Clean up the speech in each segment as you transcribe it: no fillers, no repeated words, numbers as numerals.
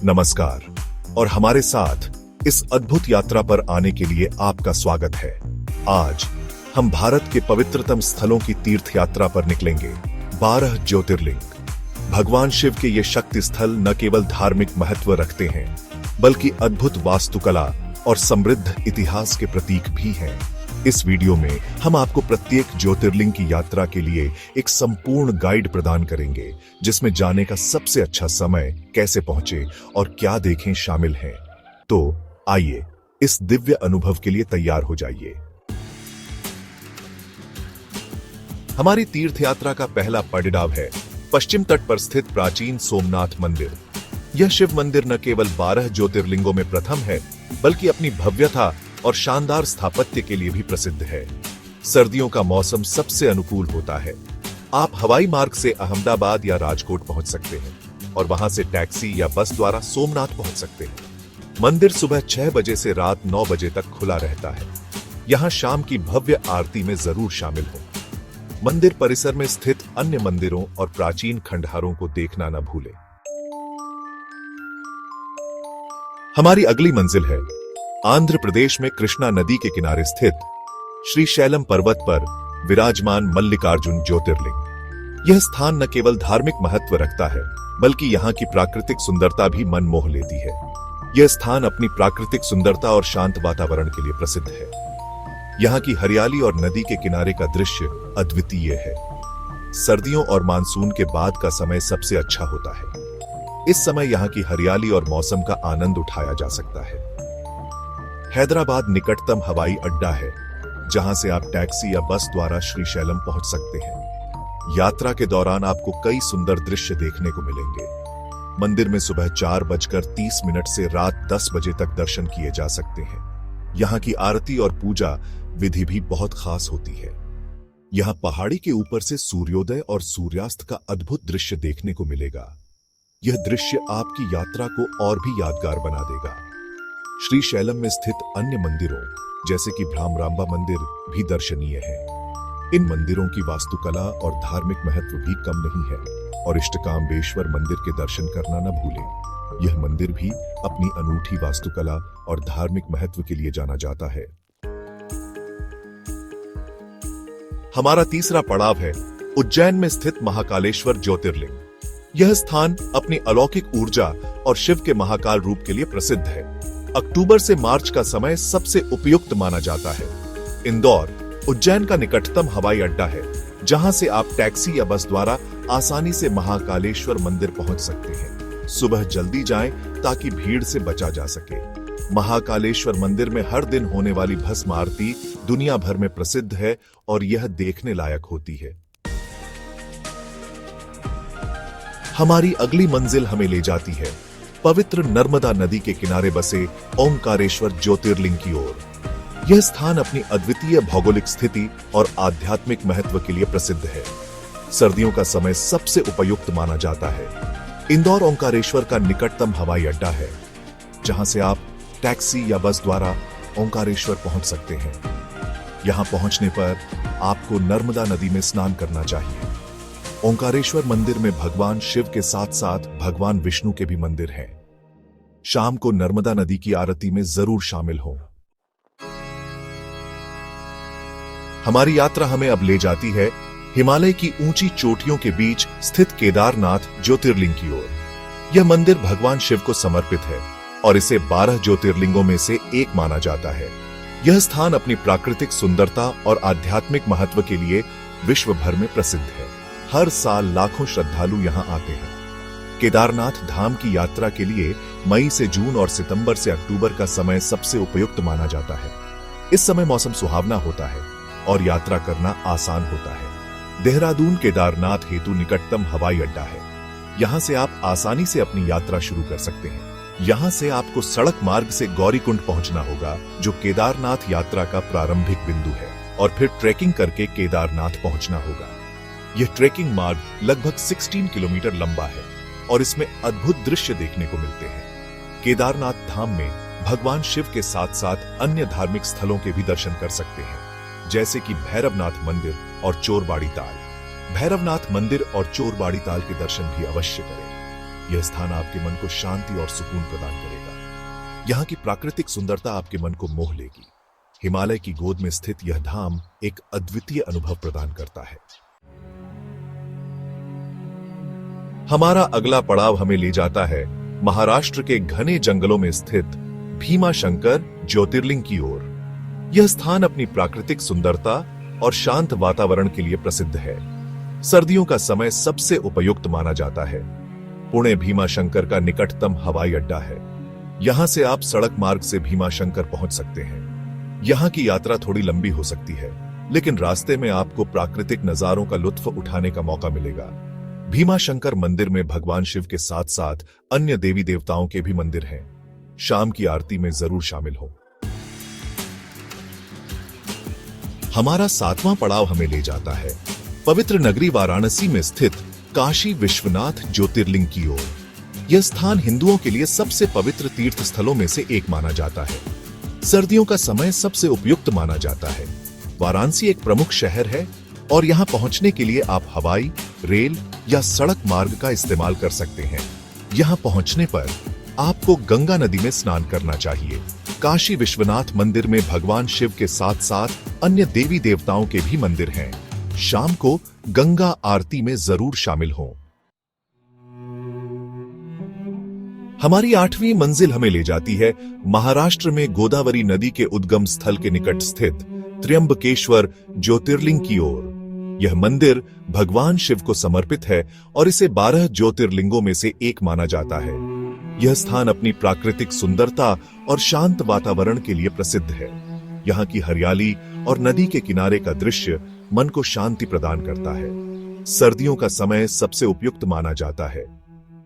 नमस्कार और हमारे साथ इस अद्भुत यात्रा पर आने के लिए आपका स्वागत है। आज हम भारत के पवित्रतम स्थलों की तीर्थ यात्रा पर निकलेंगे। 12 ज्योतिर्लिंग। भगवान शिव के ये शक्ति स्थल न केवल धार्मिक महत्व रखते हैं, बल्कि अद्भुत वास्तुकला और समृद्ध इतिहास के प्रतीक भी हैं। इस वीडियो में हम आपको प्रत्येक ज्योतिर्लिंग की यात्रा के लिए एक संपूर्ण गाइड प्रदान करेंगे, जिसमें जाने का सबसे अच्छा समय, कैसे पहुंचे और क्या देखें शामिल हैं। तो आइए इस दिव्य अनुभव के लिए तैयार हो जाइए। हमारी तीर्थ यात्रा का पहला पड़ाव है पश्चिम तट पर स्थित प्राचीन सोमनाथ मंदिर। यह शिव मंदिर न केवल 12 ज्योतिर्लिंगों में प्रथम है, बल्कि अपनी भव्यता और शानदार स्थापत्य के लिए भी प्रसिद्ध है। सर्दियों का मौसम सबसे अनुकूल होता है। आप हवाई मार्ग से अहमदाबाद या राजकोट पहुंच सकते हैं और वहां से टैक्सी या बस द्वारा सोमनाथ पहुंच सकते हैं। मंदिर सुबह 6 बजे से रात 9 बजे तक खुला रहता है। यहां शाम की भव्य आरती में जरूर शामिल हो। मंदिर परिसर में स्थित अन्य मंदिरों और प्राचीन खंडहरों को देखना न भूलें। हमारी अगली मंजिल है आंध्र प्रदेश में कृष्णा नदी के किनारे स्थित श्री शैलम पर्वत पर विराजमान मल्लिकार्जुन ज्योतिर्लिंग। यह स्थान न केवल धार्मिक महत्व रखता है, बल्कि यहाँ की प्राकृतिक सुंदरता भी मन मोह लेती है। यह स्थान अपनी प्राकृतिक सुंदरता और शांत वातावरण के लिए प्रसिद्ध है। यहाँ की हरियाली और नदी के किनारे का दृश्य अद्वितीय है। सर्दियों और मानसून के बाद का समय सबसे अच्छा होता है। इस समय यहाँ की हरियाली और मौसम का आनंद उठाया जा सकता है। हैदराबाद निकटतम हवाई अड्डा है, जहां से आप टैक्सी या बस द्वारा श्रीशैलम पहुंच सकते हैं। यात्रा के दौरान आपको कई सुंदर दृश्य देखने को मिलेंगे। मंदिर में सुबह 4:30 से रात 10 बजे तक दर्शन किए जा सकते हैं। यहाँ की आरती और पूजा विधि भी बहुत खास होती है। यहाँ पहाड़ी के ऊपर से सूर्योदय और सूर्यास्त का अद्भुत दृश्य देखने को मिलेगा। यह दृश्य आपकी यात्रा को और भी यादगार बना देगा। श्री शैलम में स्थित अन्य मंदिरों जैसे कि भ्रामरांबा मंदिर भी दर्शनीय है। इन मंदिरों की वास्तुकला और धार्मिक महत्व भी कम नहीं है और इष्टकामेश्वर मंदिर के दर्शन करना न भूलें। यह मंदिर भी अपनी अनूठी वास्तुकला और धार्मिक महत्व के लिए जाना जाता है। हमारा तीसरा पड़ाव है उज्जैन में स्थित महाकालेश्वर ज्योतिर्लिंग। यह स्थान अपनी अलौकिक ऊर्जा और शिव के महाकाल रूप के लिए प्रसिद्ध है। अक्टूबर से मार्च का समय सबसे उपयुक्त माना जाता है। इंदौर, उज्जैन का निकटतम हवाई अड्डा है, जहां से आप टैक्सी या बस द्वारा आसानी से महाकालेश्वर मंदिर पहुंच सकते हैं। सुबह जल्दी जाएं ताकि भीड़ से बचा जा सके। महाकालेश्वर मंदिर में हर दिन होने वाली भस्म आरती दुनिया भर में प्रसिद्ध है और यह देखने लायक होती है। हमारी अगली मंजिल हमें ले जाती है पवित्र नर्मदा नदी के किनारे बसे ओंकारेश्वर ज्योतिर्लिंग की ओर। यह स्थान अपनी अद्वितीय भौगोलिक स्थिति और आध्यात्मिक महत्व के लिए प्रसिद्ध है। सर्दियों का समय सबसे उपयुक्त माना जाता है। इंदौर ओंकारेश्वर का निकटतम हवाई अड्डा है, जहां से आप टैक्सी या बस द्वारा ओंकारेश्वर पहुंच सकते हैं। यहां पहुंचने पर आपको नर्मदा नदी में स्नान करना चाहिए। ओंकारेश्वर मंदिर में भगवान शिव के साथ साथ भगवान विष्णु के भी मंदिर हैं। शाम को नर्मदा नदी की आरती में जरूर शामिल हो। हमारी यात्रा हमें अब ले जाती है हिमालय की ऊंची चोटियों के बीच स्थित केदारनाथ ज्योतिर्लिंग की ओर। यह मंदिर भगवान शिव को समर्पित है और इसे 12 ज्योतिर्लिंगों में से एक माना जाता है। यह स्थान अपनी प्राकृतिक सुंदरता और आध्यात्मिक महत्व के लिए विश्व भर में प्रसिद्ध है। हर साल लाखों श्रद्धालु यहां आते हैं। केदारनाथ धाम की यात्रा के लिए मई से जून और सितंबर से अक्टूबर का समय सबसे उपयुक्त माना जाता है। इस समय मौसम सुहावना होता है और यात्रा करना आसान होता है। देहरादून केदारनाथ हेतु निकटतम हवाई अड्डा है। यहां से आप आसानी से अपनी यात्रा शुरू कर सकते हैं। यहां से आपको सड़क मार्ग से गौरीकुंड पहुंचना होगा, जो केदारनाथ यात्रा का प्रारंभिक बिंदु है, और फिर ट्रैकिंग करके केदारनाथ पहुंचना होगा। यह ट्रेकिंग मार्ग लगभग 16 किलोमीटर लंबा है और इसमें अद्भुत दृश्य देखने को मिलते हैं। केदारनाथ धाम में भगवान शिव के साथ साथ अन्य धार्मिक स्थलों के भी दर्शन कर सकते हैं, जैसे कि भैरवनाथ मंदिर और चोरबाड़ी ताल। भैरवनाथ मंदिर और चोरबाड़ी ताल के दर्शन भी अवश्य करें। यह स्थान आपके मन को शांति और सुकून प्रदान करेगा। यहाँ की प्राकृतिक सुंदरता आपके मन को मोह लेगी। हिमालय की गोद में स्थित यह धाम एक अद्वितीय अनुभव प्रदान करता है। हमारा अगला पड़ाव हमें ले जाता है महाराष्ट्र के घने जंगलों में स्थित भीमाशंकर ज्योतिर्लिंग की ओर। यह स्थान अपनी प्राकृतिक सुंदरता और शांत वातावरण के लिए प्रसिद्ध है। सर्दियों का समय सबसे उपयुक्त माना जाता है। पुणे भीमाशंकर का निकटतम हवाई अड्डा है। यहां से आप सड़क मार्ग से भीमाशंकर पहुंच सकते हैं। यहां की यात्रा थोड़ी लंबी हो सकती है, लेकिन रास्ते में आपको प्राकृतिक नजारों का लुत्फ उठाने का मौका मिलेगा। भीमाशंकर मंदिर में भगवान शिव के साथ साथ अन्य देवी देवताओं के भी मंदिर हैं। शाम की आरती में जरूर शामिल हो। हमारा 7वां पड़ाव हमें ले जाता है पवित्र नगरी वाराणसी में स्थित काशी विश्वनाथ ज्योतिर्लिंग की ओर। यह स्थान हिंदुओं के लिए सबसे पवित्र तीर्थ स्थलों में से एक माना जाता है। सर्दियों का समय सबसे उपयुक्त माना जाता है। वाराणसी एक प्रमुख शहर है और यहां पहुंचने के लिए आप हवाई, रेल या सड़क मार्ग का इस्तेमाल कर सकते हैं। यहां पहुंचने पर आपको गंगा नदी में स्नान करना चाहिए। काशी विश्वनाथ मंदिर में भगवान शिव के साथ साथ अन्य देवी देवताओं के भी मंदिर हैं। शाम को गंगा आरती में जरूर शामिल हों। हमारी 8वीं मंजिल हमें ले जाती है महाराष्ट्र में गोदावरी नदी के उद्गम स्थल के निकट स्थित त्र्यंबकेश्वर ज्योतिर्लिंग की ओर। यह मंदिर भगवान शिव को समर्पित है और इसे 12 ज्योतिर्लिंगों में से एक माना जाता है। यह स्थान अपनी प्राकृतिक सुंदरता और शांत वातावरण के लिए प्रसिद्ध है। यहाँ की हरियाली और नदी के किनारे का दृश्य मन को शांति प्रदान करता है। सर्दियों का समय सबसे उपयुक्त माना जाता है।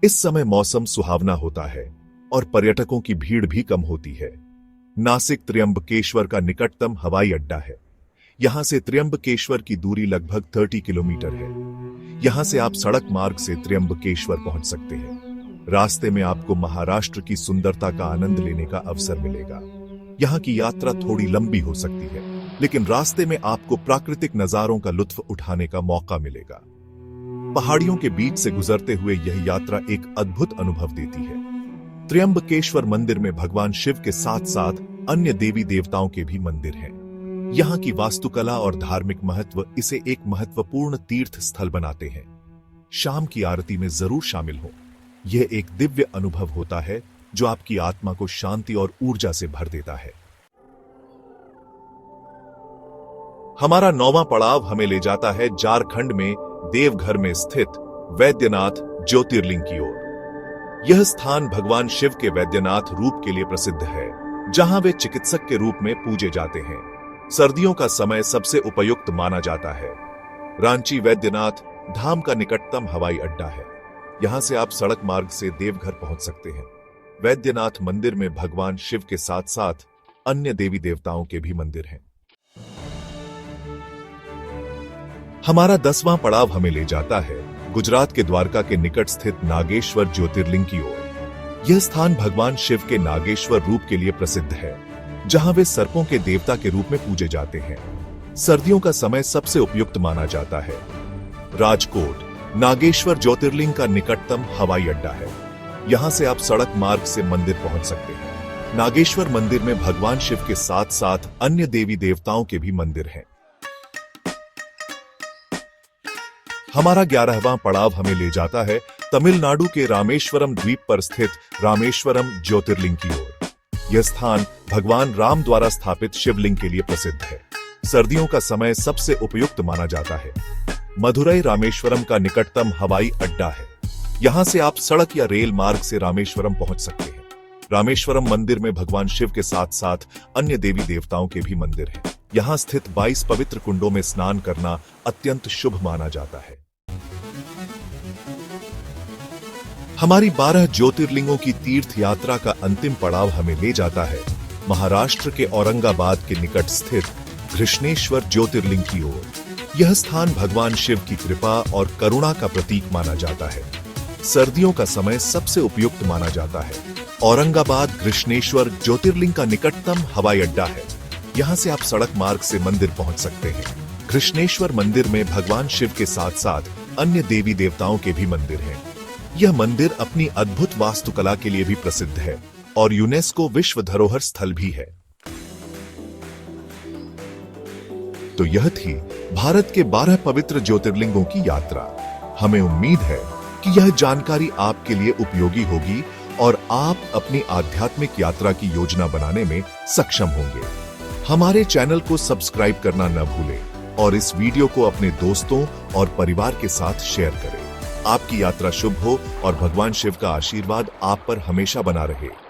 इस समय मौसम सुहावना होता है और पर्यटकों की भीड़ भी कम होती है। नासिक त्र्यंबकेश्वर का निकटतम हवाई अड्डा है। यहां से त्र्यंबकेश्वर की दूरी लगभग 30 किलोमीटर है। यहां से आप सड़क मार्ग से त्र्यंबकेश्वर पहुंच सकते हैं। रास्ते में आपको महाराष्ट्र की सुंदरता का आनंद लेने का अवसर मिलेगा। यहाँ की यात्रा थोड़ी लंबी हो सकती है, लेकिन रास्ते में आपको प्राकृतिक नजारों का लुत्फ उठाने का मौका मिलेगा। पहाड़ियों के बीच से गुजरते हुए यह यात्रा एक अद्भुत अनुभव देती है। त्र्यंबकेश्वर मंदिर में भगवान शिव के साथ साथ अन्य देवी देवताओं के भी मंदिर हैं। यहाँ की वास्तुकला और धार्मिक महत्व इसे एक महत्वपूर्ण तीर्थ स्थल बनाते हैं। शाम की आरती में जरूर शामिल हो। यह एक दिव्य अनुभव होता है जो आपकी आत्मा को शांति और ऊर्जा से भर देता है। हमारा 9वां पड़ाव हमें ले जाता है झारखंड में देवघर में स्थित वैद्यनाथ ज्योतिर्लिंग की ओर। यह स्थान भगवान शिव के वैद्यनाथ रूप के लिए प्रसिद्ध है, जहां वे चिकित्सक के रूप में पूजे जाते हैं। सर्दियों का समय सबसे उपयुक्त माना जाता है। रांची वैद्यनाथ धाम का निकटतम हवाई अड्डा है। यहां से आप सड़क मार्ग से देवघर पहुंच सकते हैं। वैद्यनाथ मंदिर में भगवान शिव के साथ साथ अन्य देवी देवताओं के भी मंदिर हैं। हमारा 10वां पड़ाव हमें ले जाता है गुजरात के द्वारका के निकट स्थित नागेश्वर ज्योतिर्लिंग की ओर। यह स्थान भगवान शिव के नागेश्वर रूप के लिए प्रसिद्ध है, जहां वे सर्पों के देवता के रूप में पूजे जाते हैं। सर्दियों का समय सबसे उपयुक्त माना जाता है। राजकोट नागेश्वर ज्योतिर्लिंग का निकटतम हवाई अड्डा है। यहां से आप सड़क मार्ग से मंदिर पहुंच सकते हैं। नागेश्वर मंदिर में भगवान शिव के साथ साथ अन्य देवी देवताओं के भी मंदिर हैं। हमारा 11वां पड़ाव हमें ले जाता है तमिलनाडु के रामेश्वरम द्वीप पर स्थित रामेश्वरम ज्योतिर्लिंग की ओर। यह स्थान भगवान राम द्वारा स्थापित शिवलिंग के लिए प्रसिद्ध है। सर्दियों का समय सबसे उपयुक्त माना जाता है। मदुरई रामेश्वरम का निकटतम हवाई अड्डा है। यहां से आप सड़क या रेल मार्ग से रामेश्वरम पहुंच सकते हैं। रामेश्वरम मंदिर में भगवान शिव के साथ साथ अन्य देवी देवताओं के भी मंदिर हैं। यहां स्थित 22 पवित्र कुंडों में स्नान करना अत्यंत शुभ माना जाता है। हमारी 12 ज्योतिर्लिंगों की तीर्थ यात्रा का अंतिम पड़ाव हमें ले जाता है महाराष्ट्र के औरंगाबाद के निकट स्थित घृष्णेश्वर ज्योतिर्लिंग की ओर। यह स्थान भगवान शिव की कृपा और करुणा का प्रतीक माना जाता है। सर्दियों का समय सबसे उपयुक्त माना जाता है। औरंगाबाद घृष्णेश्वर ज्योतिर्लिंग का निकटतम हवाई अड्डा है। यहां से आप सड़क मार्ग से मंदिर पहुंच सकते हैं। घृष्णेश्वर मंदिर में भगवान शिव के साथ साथ अन्य देवी देवताओं के भी मंदिर हैं। यह मंदिर अपनी अद्भुत वास्तुकला के लिए भी प्रसिद्ध है और यूनेस्को विश्व धरोहर स्थल भी है। तो यह थी भारत के 12 पवित्र ज्योतिर्लिंगों की यात्रा। हमें उम्मीद है कि यह जानकारी आपके लिए उपयोगी होगी और आप अपनी आध्यात्मिक यात्रा की योजना बनाने में सक्षम होंगे। हमारे चैनल को सब्सक्राइब करना न भूलें और इस वीडियो को अपने दोस्तों और परिवार के साथ शेयर करें। आपकी यात्रा शुभ हो और भगवान शिव का आशीर्वाद आप पर हमेशा बना रहे।